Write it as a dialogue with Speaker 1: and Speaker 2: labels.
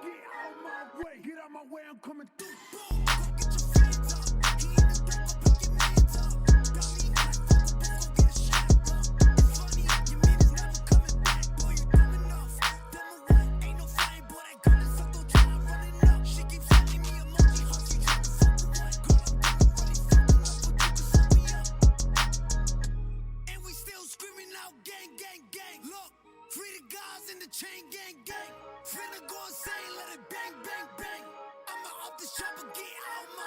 Speaker 1: get out my way. Get out my way, I'm coming through. Gang, gang, gang, look, free the guys in the chain gang, gang. Finna go insane, let it bang, bang, bang. I'ma up the shop and get out.